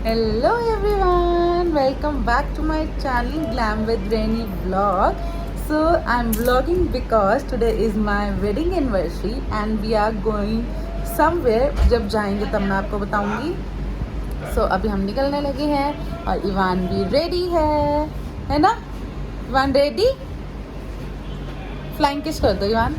Hello everyone, welcome back to my channel Glam with Rainy Vlog. So I'm vlogging because today is my wedding anniversary and we are going somewhere. जब जाएंगे तब मैं आपको बताऊंगी. So अभी हम निकलने लगे हैं और इवान भी रेडी है ना? Ivan ready? फ्लाइंग किस कर दो इवान.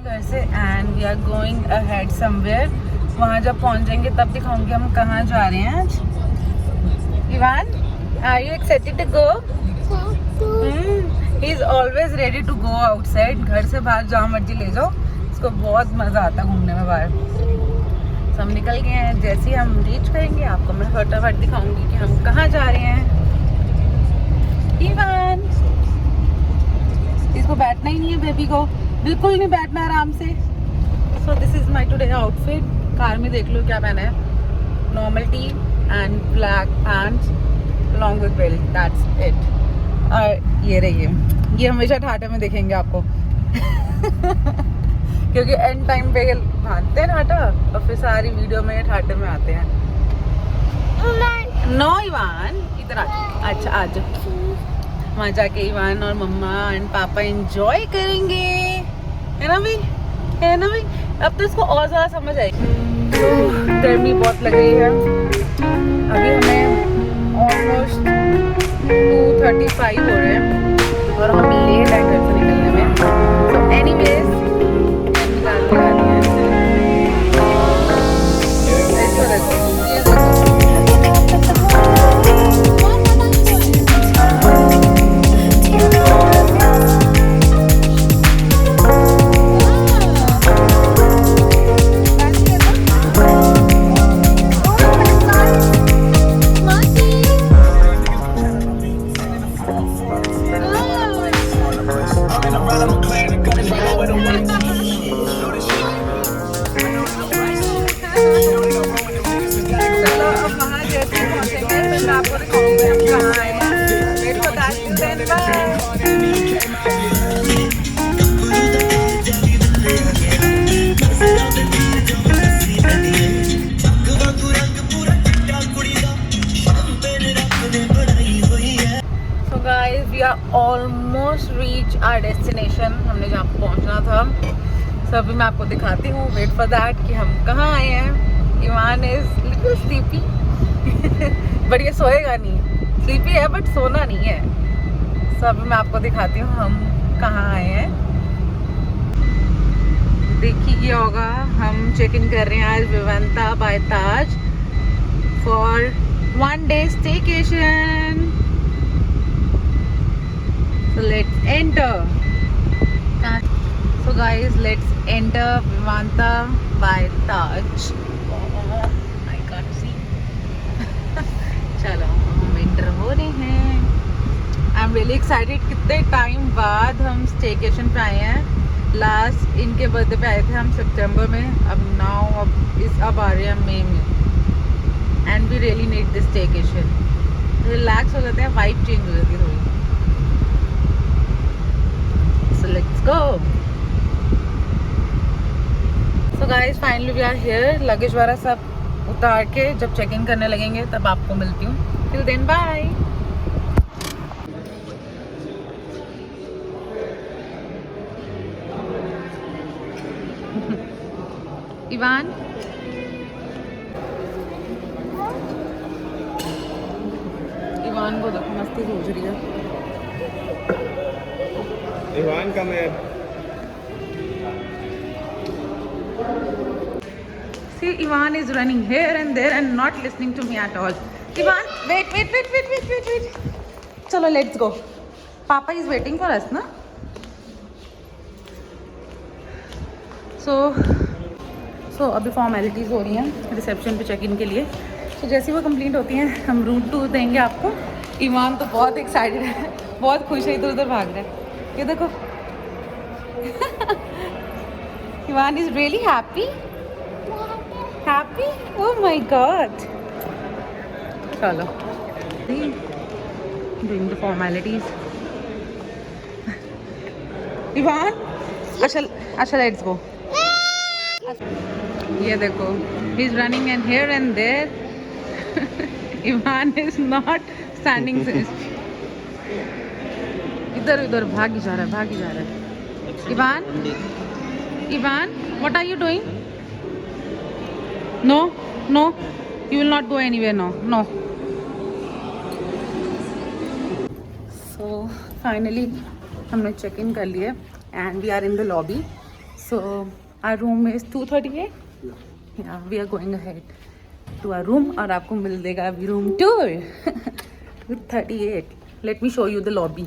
घर से and we are going ahead somewhere. वहाँ जब पहुँच जाएंगे तब दिखाऊंगी हम कहाँ जा रहे हैं आज. Ivan, are you excited to go? He is always ready to go outside. घर से बाहर जहाँ मर्जी ले जाओ, उसको बहुत मज़ा आता है घूमने में बाहर. तो हम निकल गए हैं. जैसे ही हम रीच करेंगे आपको मैं फटाफट दिखाऊंगी कि हम कहाँ जा रहे हैं. इवान, इसको बैठना ही नहीं है बेबी को, बिल्कुल नहीं बैठना आराम से. So this is my today outfit. Car में देख लो क्या पहना है. Normal T and black pants long with belt, that's it. और ये रहिए, ये हमेशा ठाटे में देखेंगे आपको. क्योंकि एंड टाइम पे भागते हैं ठाटा और फिर सारी वीडियो में ठाटे में आते हैं. नो इवान, इधर आ. अच्छा आज वहाँ जाके इवान और मम्मा एंड पापा एंजॉय करेंगे, है ना भाई, है ना भाई. अब तो इसको और ज़्यादा समझ आएगी. तो गर्मी बहुत लग रही है. अभी हमें ऑलमोस्ट 2:35 हो रहे हैं और हम लेट हैं घर से निकलने में. तो anyways almost reach our destination. हमने जहाँ पहुँचना था. सो अभी मैं आपको दिखाती हूँ. वेट फॉर दैट कि हम कहाँ आए हैं. Ivan is little sleepy. But ये सोएगा नहीं. स्लीपी है बट सोना नहीं है. सो अभी मैं आपको दिखाती हूँ हम कहाँ आए हैं. देखिए ये होगा, हम चेक इन कर रहे हैं आज Vivanta by Taj for 1 day staycation. So let's enter. So guys, let's enter Vivanta by Taj. Oh, I can't see. चलो हम एंटर हो रहे हैं. I am really excited. कितने टाइम बाद हम स्टेकेशन पे आए हैं. लास्ट इनके बर्थडे पे आए थे हम सितंबर में. अब आ रहे हैं मई में. And we really need this staycation. Relax हो जाते हैं, वाइब चेंज हो जाती है थोड़ी. So let's go. So guys, finally we are here. Luggage वाला सब उतार के जब चेक इन करने लगेंगे तब आपको मिलती हूँ. Till then, bye. Ivan, Ivan को देखो मस्ती सोच रही है. इवान का मैं See, Ivan is running here and there and not listening to me at all. Ivan, wait. चलो let's go. Papa is waiting for us, ना? So अभी फॉर्मेलिटीज़ हो रही हैं रिसेप्शन पे चेक इन के लिए. तो जैसे वो कंप्लीट होती हैं हम रूट टूर देंगे आपको. इवान तो बहुत एक्साइटेड है, बहुत खुश है, इधर उधर भाग रहा है. ये देखो. Ivan is really happy. Happy? Oh my God. चलो. Doing the formalities. Ivan, अच्छा let's go. ये देखो, he is running and here and there. Ivan is not standing still. इधर उधर भागी जा रहा है, भागी जा रहा है. Ivan, what are you doing? No, no, you will not go anywhere now. No. So finally, हमने check in कर लिए and we are in the lobby. So our room is 238. Yeah, we are going ahead to our room और आपको मिल देगा अभी room tour. 238. Let me show you the lobby.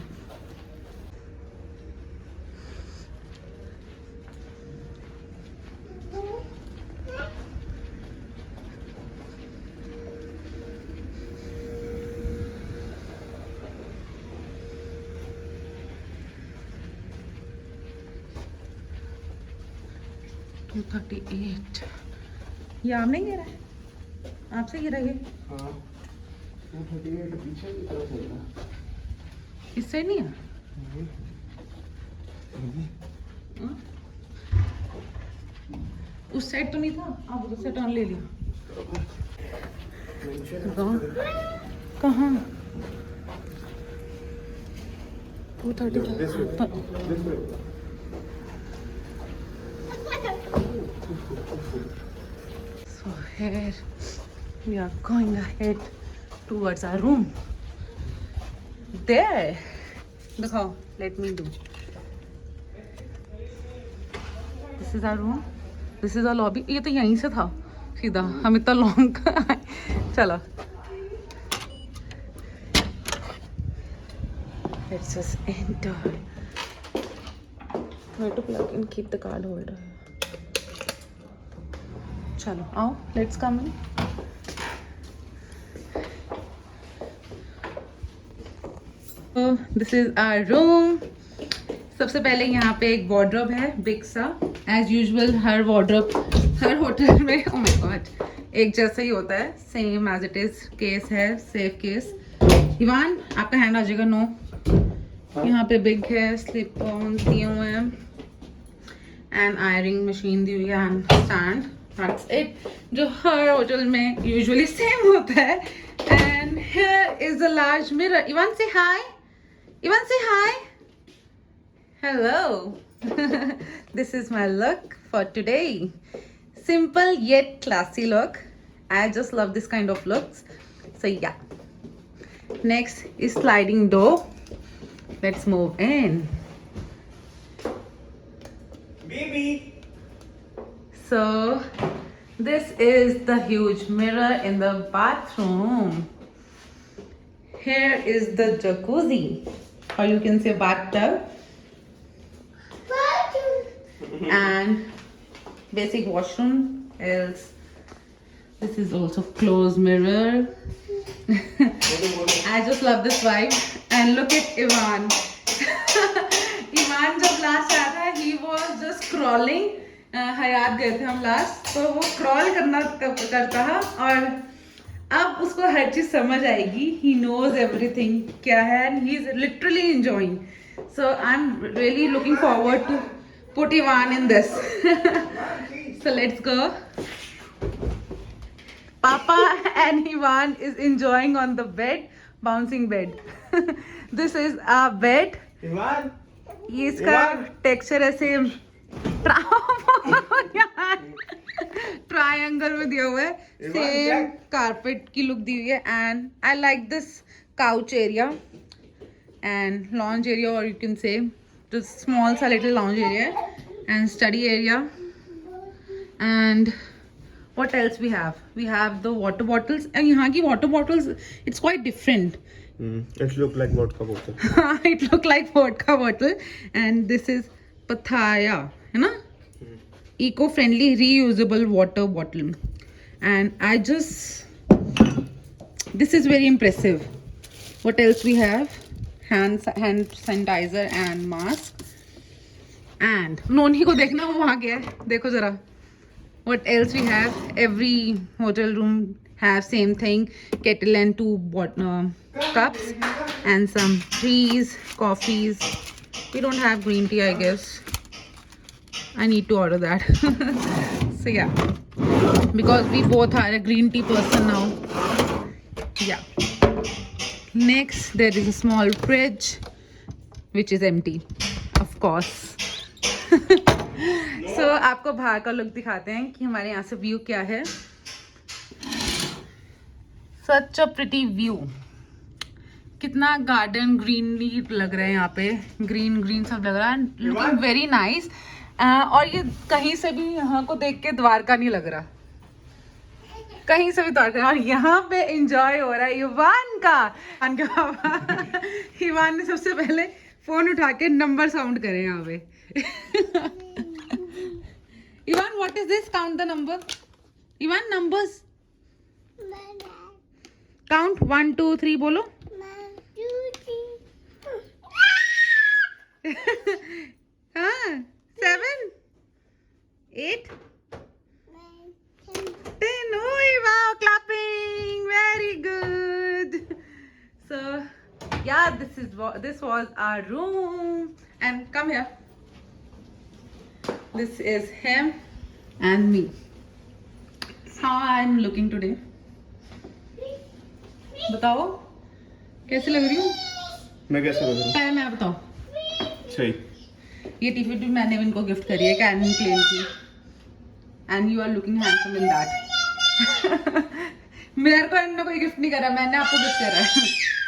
Two 38. ये आप नहीं गिरा है, आपसे गिरा ये. हाँ 238 पीछे की तरफ होगा. इस साइड नहीं है. उस साइड तो नहीं था, आप उधर से टर्न ले लिया. कहाँ? 230. So here we are going ahead towards our room. There. दिखाओ. Let me do. This is our room. This is our lobby. ये तो यहीं से था सीधा. हम इतना लॉन्ग चलो. Let's just enter. Where to plug and keep the card holder. चलो आओ. Let's come in. So this is our room. सबसे पहले यहाँ पे एक वार्डरोब है बिग सा. एज यूजुअल हर वार्डरोब हर होटल में oh my God, एक जैसा ही होता है. Same as it is case है, सेफ केस. इवान आपका हैंड आ जाएगा. नो. यहाँ पे बिग है, स्लिप ऑन दिए हुए हैं एंड आयरिंग मशीन दी हुई है एंड स्टैंड. दैट्स इट, जो हर होटल में यूजुअली सेम होता है. And here is the large mirror. Ivan से हाय. Ivan, say hi. Hello. This is my look for today. Simple yet classy look. I just love this kind of looks. So yeah. Next is sliding door. Let's move in. Baby. So this is the huge mirror in the bathroom. Here is the jacuzzi. Or you can say bathtub. And basic washroom. Else this is also closed mirror. I just love this vibe. And look at Ivan. Ivan जब last आया था, he was just crawling. हयात गए थे हम last, तो वो crawl करता था और अब उसको हर चीज समझ आएगी. He knows everything क्या है and he is literally enjoying. So I'm really looking forward to put Ivan in this. So let's go. Papa and Ivan is enjoying on the bed, bouncing bed. This is our bed. Ivan. ये इसका texture ऐसे triangle में दिया हुआ है. Same carpet की look दी हुई है. And I like this couch area and lounge area, और यू कैन से जो स्मॉल सा little lounge area and study area. And what else we have the water bottles. and यहाँ की water bottles it's quite different. It look like vodka bottle. It look like vodka bottle. And this is Pathaya, है ना, eco-friendly reusable water bottle. And I just, this is very impressive. What else we have? Hand sanitizer and mask. And नोनी को देखना, वो वहाँ गया है, देखो जरा. What else we have? Every hotel room have same thing, kettle and 2 cups and some teas, coffees. We don't have green tea, I guess. I need to order that. So yeah, because we both are a green tea person now. Yeah. Next, there is a small fridge, which is empty, of course. So आपको बाहर का look दिखाते हैं कि हमारे यहाँ से view क्या है. Such a pretty view. कितना गार्डन ग्रीनरी लग रहा है यहाँ पे. ग्रीन ग्रीन सब लग रहा है. Looking very nice. और ये कहीं से भी यहाँ को देख के द्वारका नहीं लग रहा. कहीं से भी द्वारका. और यहाँ पे एंजॉय हो रहा है इवान का. इवान ने सबसे पहले फोन उठा के नंबर साउंड करे यहाँ पे. Ivan what is this? Count the number. Ivan numbers count. 1 2 3 बोलो. हाँ 7 8 10. Oh wow, clapping, very good. So yeah, this was our room. And come here, this is him and me. How I'm looking today? बताओ कैसे लग रही हूँ. मैं कैसे लग रहा हूँ? मैं बताओ. सही. ये टी-शर्ट भी मैंने इनको गिफ्ट करी है कैल्विन क्लेन की. And you are looking handsome in that. मेरे को इन्होंने कोई गिफ्ट नहीं करा, मैंने आपको गिफ्ट करा है.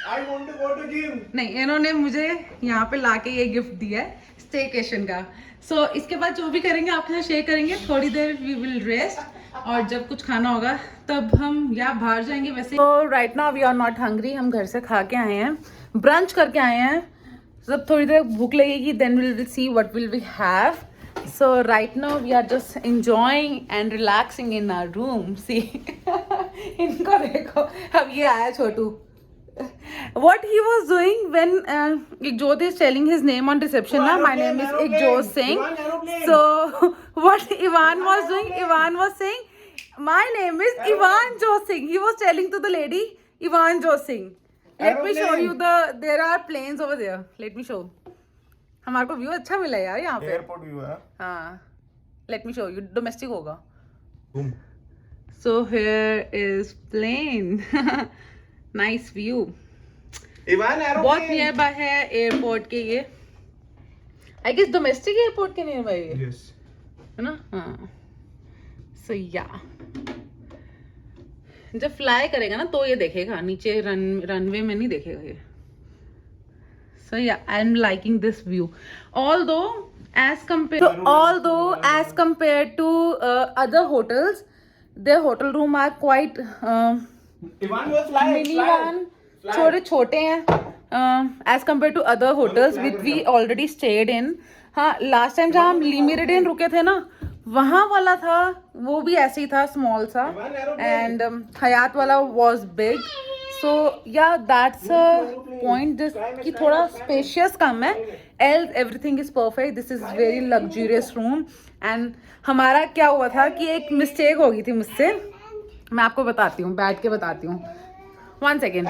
I want to go to gym. नहीं, इन्होंने मुझे यहाँ पे लाके ये गिफ्ट दिया है स्टेकेशन का. सो इसके बाद जो भी करेंगे आपके साथ शेयर करेंगे. थोड़ी देर वी विल रेस्ट और जब कुछ खाना होगा तब हम या बाहर जाएंगे. वैसे तो right now we are not hungry. हम घर से खा के आए हैं, ब्रंच करके आए हैं. जब थोड़ी देर भूख लगेगी then will see what will we have. So right now we are just enjoying and relaxing in our room. See, इनको देखो. अब ये आया छोटू. What he was doing when Ikjot is telling his name on reception. Na, my name is Ikjot Singh. So what Ivan was doing? Ivan was saying, my name is Ivan Jot Singh. He was telling to the lady, Ivan Jot Singh. Let me show you there are planes over there. Let me show. हमारे को view अच्छा मिला यार यहाँ पे. Airport view है. हाँ. Let me show you. Domestic होगा. So here is plane. Nice view. Ivan aeroplane. बहुत नियर बाय है एयरपोर्ट के ये. I guess डोमेस्टिक एयरपोर्ट के नियर बाय है. Yes. है ना. हाँ. So yeah. जब फ्लाई करेगा ना तो ये देखेगा. नीचे रनवे में नहीं देखेगा ये. So yeah, I'm liking this view. Although as compared to other hotels, their hotel room are quite Ivan was flying. minivan, छोटे हैं as compared to other hotels which we already stayed in. हाँ, last time जहाँ हम ली meridian रुके थे ना, वहाँ वाला था वो भी ऐसे ही था, स्मॉल सा. And हयात वाला was big. So yeah, that's a point. This कि थोड़ा spacious कम है. Else everything is perfect. This is very luxurious room. And हमारा क्या हुआ था कि एक mistake हो गई थी मुझसे. मैं आपको बताती हूँ, बैठ के बताती हूँ. 1 second.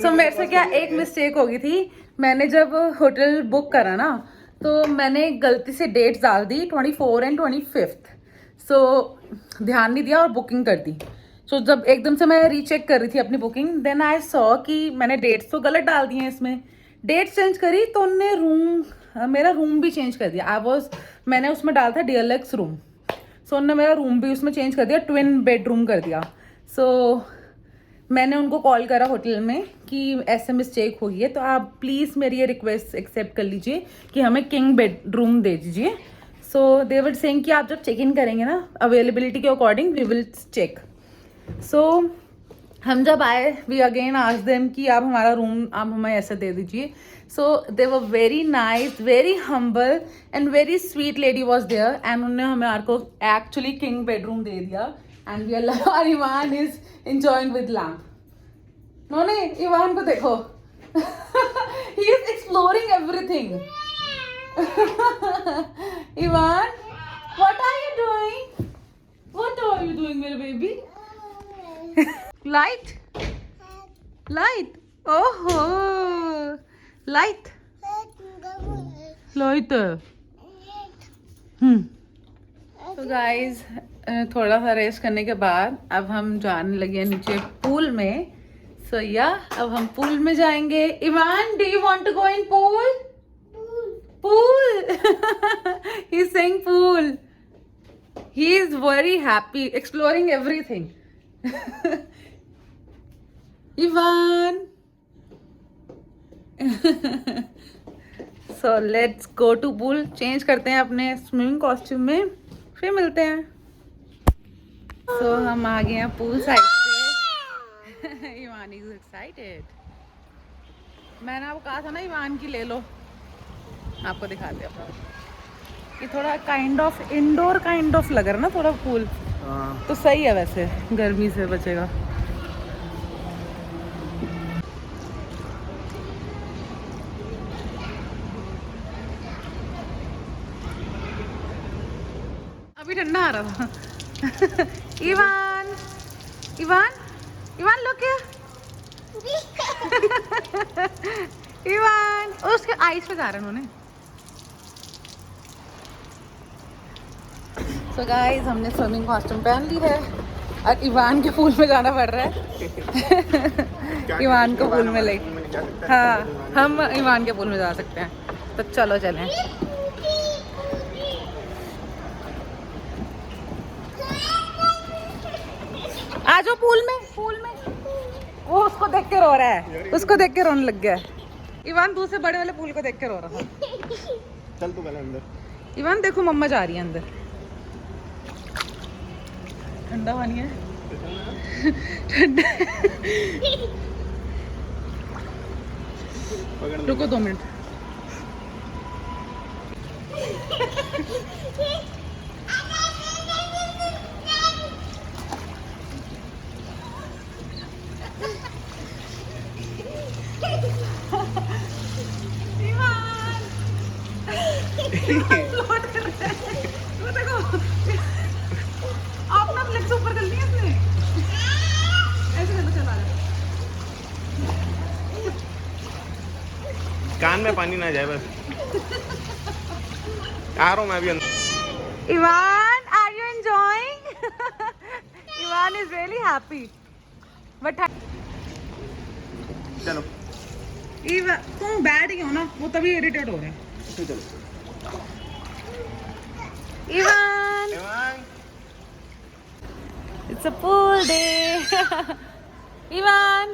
So मेरे से क्या एक mistake हो गई थी. मैंने जब होटल बुक करा ना तो मैंने गलती से डेट्स डाल दी 24 and 25th. So ध्यान नहीं दिया और बुकिंग कर दी. तो जब एकदम से मैं रीचेक कर रही थी अपनी बुकिंग, देन आई सॉ कि मैंने डेट्स तो गलत डाल दिए हैं इसमें. डेट्स चेंज करी तो उनने मेरा रूम भी चेंज कर दिया. मैंने उसमें डाला था DLX रूम. सो उन्होंने मेरा रूम भी उसमें चेंज कर दिया, ट्विन बेडरूम कर दिया. सो मैंने उनको कॉल करा होटल में कि ऐसे मिस्टेक हो गई है, तो आप प्लीज़ मेरी ये रिक्वेस्ट एक्सेप्ट कर लीजिए कि हमें किंग बेडरूम दे दीजिए. सो दे वर सेइंग कि आप जब चेक इन करेंगे ना अवेलेबिलिटी के अकॉर्डिंग वी विल चेक. सो हम जब आए वी अगेन आस्क्ड देम कि आप हमारा रूम आप हमें ऐसे दे दीजिए. So they were very nice, very humble and very sweet lady was there. And उन्होंने हमें को एक्चुअली किंग बेडरूम दे दिया. And we are Ivan is enjoying with lamp. नोने इवान को देखो. He is exploring everything. Ivan what are you doing? What are you doing मेरे baby? Light? Light? Oh, light? Light. तो guys थोड़ा सा rest करने के बाद अब हम जाने लगे हैं नीचे पूल में. सो या अब हम पूल में जाएंगे. Ivan, do you want to go in pool? Pool. He's saying pool. He is very happy exploring everything. Ivan. So let's go to pool. Change करते हैं अपने स्विमिंग कॉस्ट्यूम में, फिर मिलते हैं. So हम आ गए हैं पूल साइड पे. Ivan is excited. मैंने आपको कहा था ना इवान की ले लो. आपको दिखाते हैं. ये थोड़ा kind of indoor kind of लग रहा है ना थोड़ा पूल. तो सही है, वैसे गर्मी से बचेगा. अभी ठंडा आ रहा था. Ivan, Ivan, Ivan look here. Ivan, उसके आइस पे जा रहे हैं उन्होंने. So guys, हमने स्विमिंग कॉस्ट्यूम पहन ली है और इवान के पूल में जाना पड़ रहा है. इवान को पूल में ले. हाँ, हम इवान के पूल में जा सकते हैं. तो चलो चलें. आ जाओ पूल में. पूल में वो उसको देख के रो रहा है. उसको देख के रोने लग गया है. इवान दूसरे बड़े वाले पूल को देख के रो रहा था. चल तू पहले अंदर. इवान देखो, मम्मा जा रही है अंदर. ठंडा पानी है. ठंडा. रुको 2 मिनट. फ्लोट कर रहा है. वो देखो, अपना लेग्स ऊपर कर लिया इसने. ऐसे करके चला रहा है. कान में पानी ना जाए बस. आ रहा हूँ मैं अभी अंदर. Ivan, are you enjoying? Ivan is really happy. But चलो. Ivan, तुम बैठ गए हो ना, वो तभी इरिटेट हो रहे हैं. चलो. Ivan, it's a pool day. Ivan.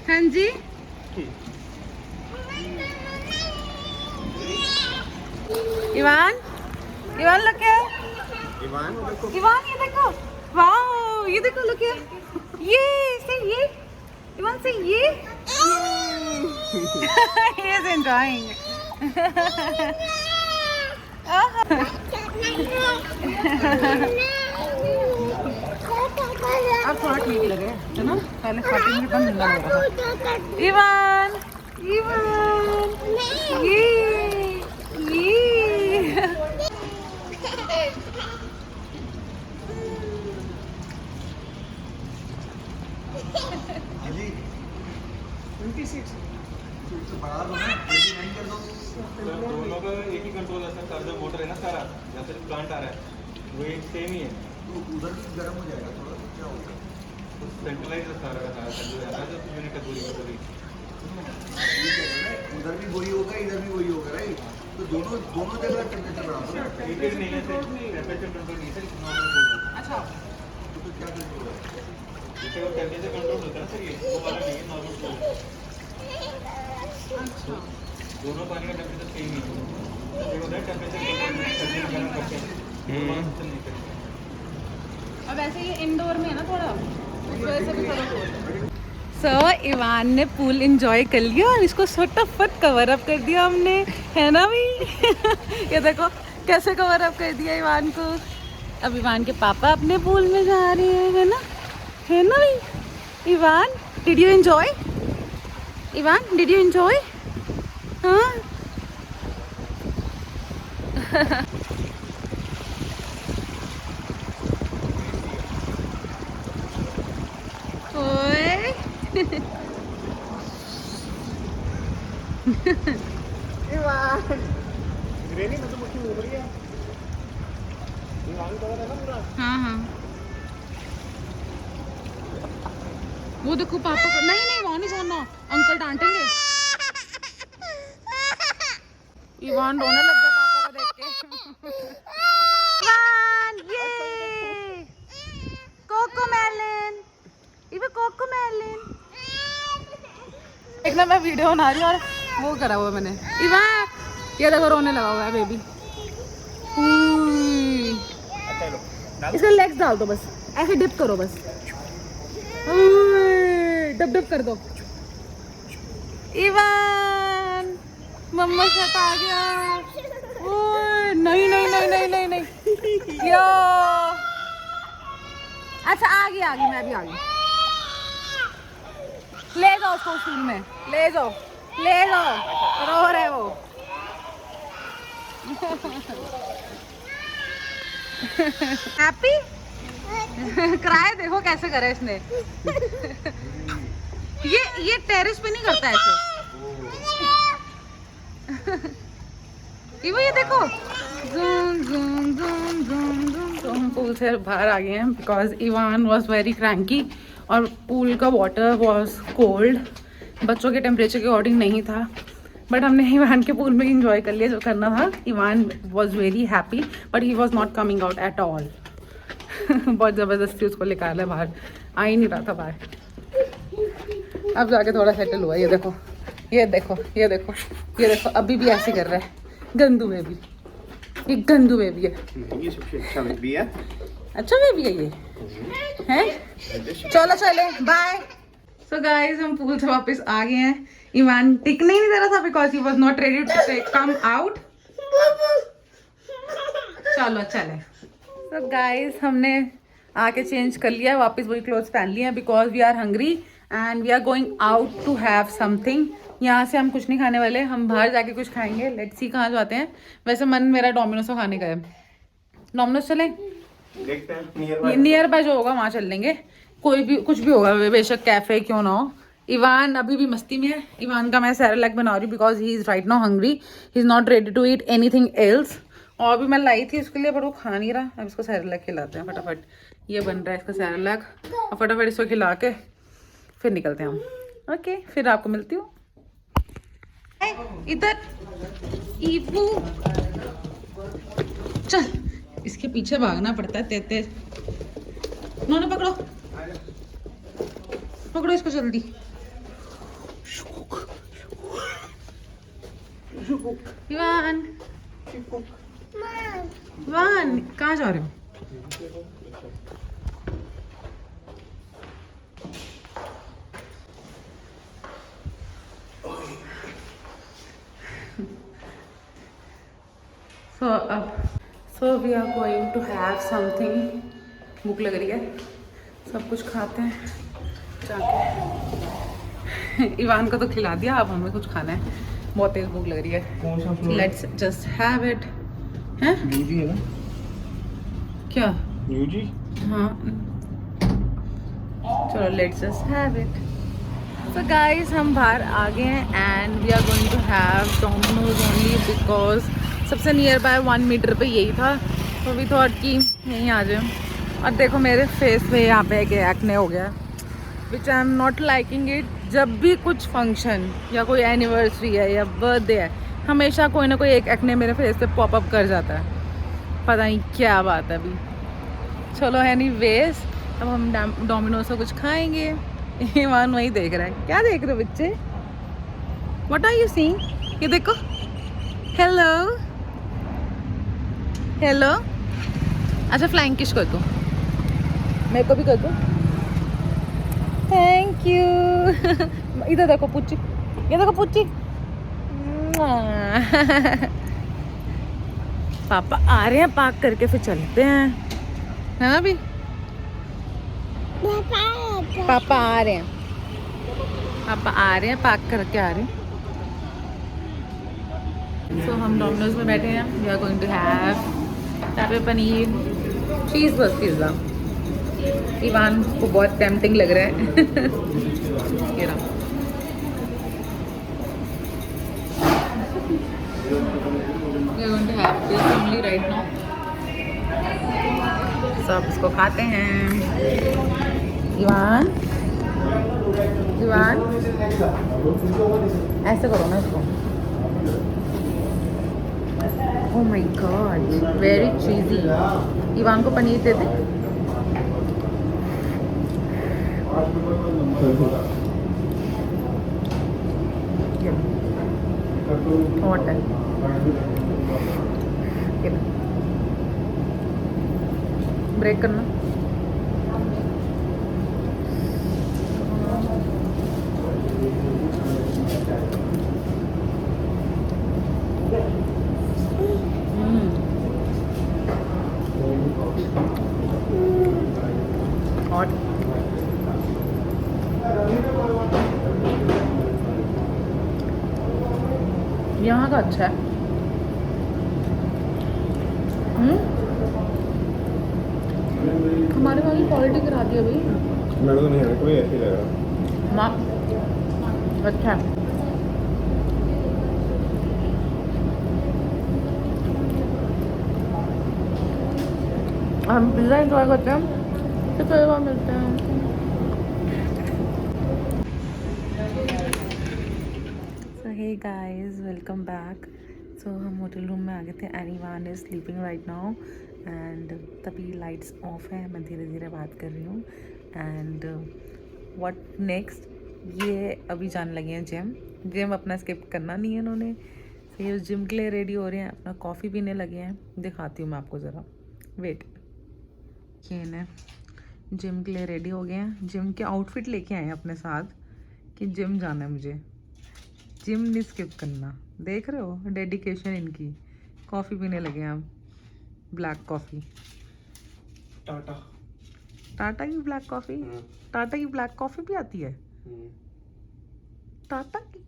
हाँ जी. Ivan, Ivan look here. Ivan देखो. इवान ये देखो. वाओ, ये देखो look here. ये say ये. इवान say ये. He is enjoying. अब थोड़ा ठीक लगे है ना. पहले स्टार्टिंग में कम ठंडा लग रहा था. इवान, इवान, ये. जी 26 तो बढ़ा दो ना. 29 कर दो. दोनों का एक ही कंट्रोल है सर. जो मोटर है ना सारा, यहाँ से प्लांट आ रहा है, वो एक सेम ही है. तो उधर भी गर्म हो जाएगा थोड़ा. क्या होगा? तो सेंट्रलाइज है सारा का सारा जो है ना, जो यूनिट है पूरी की पूरी. उधर भी वही होगा, इधर भी वही होगा, राइट. तो दोनों जगह टेम्परेचर बढ़ा दो. एक नहीं है सर, टेम्परेचर कंट्रोल नहीं है, नॉर्मल. अच्छा. तो क्या कंट्रोल है? जैसे वो टेम्परेचर कंट्रोल होता है ना सर, ये वो वाला नहीं है, नॉर्मल. अच्छा. दोनों पानी का टेम्परेचर सेम ही है. एक होता है टेम्परेचर कंट्रोल गर्म करते हैं, नहीं करते. अब ऐसे ये इंडोर में है ना थोड़ा, उस वजह से भी फर्क होता है. सो इवान ने पूल एंजॉय कर लिया और इसको फटाफट कवर अप कर दिया हमने, है ना भी. ये देखो कैसे कवर अप कर दिया इवान को. अब इवान के पापा अपने पूल में जा रहे हैं, है ना भी. Ivan, did you enjoy? Ivan, did you enjoy? हाँ. ओए ग्रेनी मतलब मुट्ठी घूम रही है। ये वाली कवर है ना पूरा। हाँ हाँ वो देखो पापा को, नहीं नहीं वहाँ नहीं सोना, अंकल डांटेंगे। इवान रोने लग गया पापा को देख के। इवान ये कोकोमेलन, इवे कोकोमेलन। एक ना मैं वीडियो बना रही हूँ और वो करा हुआ मैंने। इवान ये देखो रोने लगा हुआ है बेबी। इसका लेग्स डाल दो बस, ऐसे डिप करो बस, डब डब कर दो। इवान मम्मा साथ आ गया। ओए नहीं नहीं नहीं नहीं नहीं नहीं यो। अच्छा आ गई मैं भी आ गई। ले जाओ उसको स्कूल में, ले जाओ रो रहे वो। हैप्पी क्राई देखो कैसे करे इसने। ये टेरेस पे नहीं करता ऐसे। ये देखो zoom zoom zoom zoom zoom. तो हम पूल से बाहर आ गए हैं because Ivan was very cranky और पूल का वाटर वॉज कोल्ड। बच्चों के टेम्परेचर के अकॉर्डिंग नहीं था, बट हमने इवान के पूल में इंजॉय कर लिया जो करना था। Ivan was very happy but he was not coming out at all. बहुत ज़बरदस्ती उसको निकाला बाहर, आ ही नहीं रहा था बाहर। अब जाके थोड़ा सेटल हुआ। ये देखो ये देखो ये देखो ये देखो अभी भी ऐसे कर रहा है। गंदू बेबी, ये गंदू बेबी है। ये सबसे अच्छा बेबी है। अच्छा बेबी है ये हैं। चलो चले बाय। सो गाइस हम पूल से वापस आ गए हैं। इवान टिकने ही नहीं दे रहा था because he was not ready to come out. चलो चले। सो गाइस हमने आके चेंज कर लिया, वापस वही क्लोथ्स पहन लिए हैं because we are hungry and we are going out to have something. यहाँ से हम कुछ नहीं खाने वाले, हम बाहर जाके कुछ खाएंगे। लेट्स सी कहाँ जाते हैं। वैसे मन मेरा डोमिनोज का खाने का है। डोमिनोज चलें, देखते हैं नियर बाय जो होगा वहाँ चल लेंगे। कोई भी कुछ भी होगा, बेशक कैफे क्यों ना हो। इवान अभी भी मस्ती में है। इवान का मैं सेरेलैक बना रही हूँ because he is right now hungry, he is not ready to eat anything else. और भी मैं लाई थी उसके लिए बट वो खा नहीं रहा। अब इसको सेरेलैक खिलाते हैं फटाफट। ये बन रहा है इसका सेरेलैक और फटाफट इसको खिला के फिर निकलते हैं हम। ओके फिर आपको मिलती हूँ। इधर ईवू चल, इसके पीछे भागना पड़ता है तेज तेज। नोनो पकड़ो पकड़ो इसको जल्दी। इवान इवान कहाँ जा रहे हो? So we are going to have something. भूख लग रही है, सब कुछ खाते हैं जाके। इवान को तो खिला दिया, अब हमें कुछ खाना है। बहुत तेज भूख लग रही है। Let's just have it. हैं यूजी है ना? क्या यूजी? हाँ चलो let's just have it. So guys हम बाहर आ गए हैं and we are going to have Domino's only because सबसे नियर बाय 1 मीटर पे यही था। तो वी थॉट कि यहीं आ जाए। और देखो मेरे फेस पे यहाँ पे एक एक्ने हो गया which I am not liking it. जब भी कुछ फंक्शन या कोई एनिवर्सरी है या बर्थडे है, हमेशा कोई ना कोई एक एक्ने मेरे फेस पे पॉपअप कर जाता है। पता नहीं क्या बात है अभी। चलो एनीवेज अब हम डोमिनोज से कुछ खाएंगे। ईमान वही देख रहा है। क्या देख रहे हो बच्चे? What are you seeing? ये देखो। Hello hello. अच्छा फ्लाइंग किस कर दो, मेरे को भी कर दो। Thank you. इधर देखो पुच्ची, ये देखो पुच्ची। पापा आ रहे हैं, पार्क करके फिर चलते हैं, है ना भी? पापा आ रहे हैं, पापा आ रहे हैं, पार्क करके आ रहे हैं। सो हम डोमिनोज में बैठे हैं। We are going to have टापे paneer, cheese burst pizza. Ivan को बहुत टेम्पटिंग लग रहा है। ये रहा। We are going to have this only right now. सब इसको खाते हैं। इवान, इवान ऐसे करो ना इसको। Oh my God, very cheesy. Ivan को पनीर दे दे। हॉट है। ब्रेक करना। हॉट। यहाँ का अच्छा है। हमारे वाली क्वालिटी करा दी अभी। मेरे को नहीं है, कोई ऐसे ही लग रहा। माँ अच्छा है। हम पिज़्ज़ा इंजॉय करते हैं तो कई बार मिलते हैं। सो हे गाइस, वेलकम बैक। सो हम होटल रूम में आ गए थे and Ivan is sleeping right now and तभी लाइट्स ऑफ है। मैं धीरे धीरे बात कर रही हूँ एंड व्हाट नेक्स्ट, ये अभी जाने लगे हैं जिम अपना स्किप करना नहीं है इन्होंने। तो ये जिम के लिए रेडी हो रहे हैं, अपना कॉफ़ी पीने लगे हैं। दिखाती हूँ मैं आपको ज़रा, वेट। ये है जिम के लिए रेडी हो गए हैं, जिम के आउटफिट लेके आए हैं अपने साथ कि जिम जाना है मुझे, जिम नहीं स्किप करना। देख रहे हो डेडिकेशन इनकी। कॉफ़ी पीने लगे हैं हम, ब्लैक कॉफ़ी। टाटा की ब्लैक कॉफ़ी। टाटा की ब्लैक कॉफ़ी भी आती है। टाटा की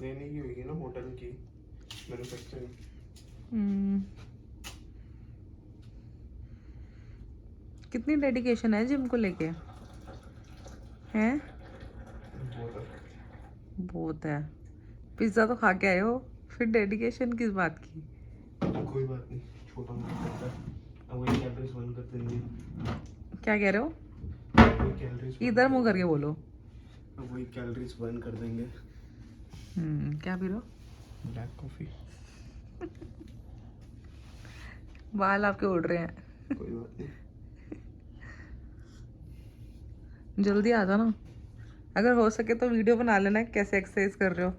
लेने की होगी ना, होटल की मैन्युफैक्चरिंग। कितनी डेडिकेशन है जिम को लेके, हैं? बहुत है। पिज्ज़ा तो खा के आए हो, फिर डेडिकेशन किस बात की? कोई बात नहीं, छोटा मोटा करता है। अब वही कैलोरीज बर्न कर देंगे। क्या कह रहे हो? कैलोरीज इधर मुंह करके बोलो। अब वही कैलोरीज बर्न कर देंगे। क्या पी रहे हो? Black coffee. बाल आपके उड़ रहे हैं। कोई बात नहीं। जल्दी आ जाओ ना, अगर हो सके तो वीडियो बना लेना कैसे एक्सरसाइज कर रहे हो।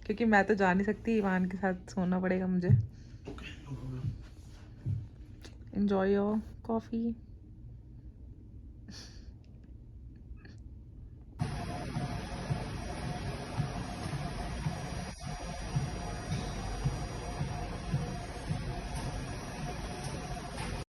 क्योंकि मैं तो जा नहीं सकती, इवान के साथ सोना पड़ेगा मुझे। Enjoy your coffee.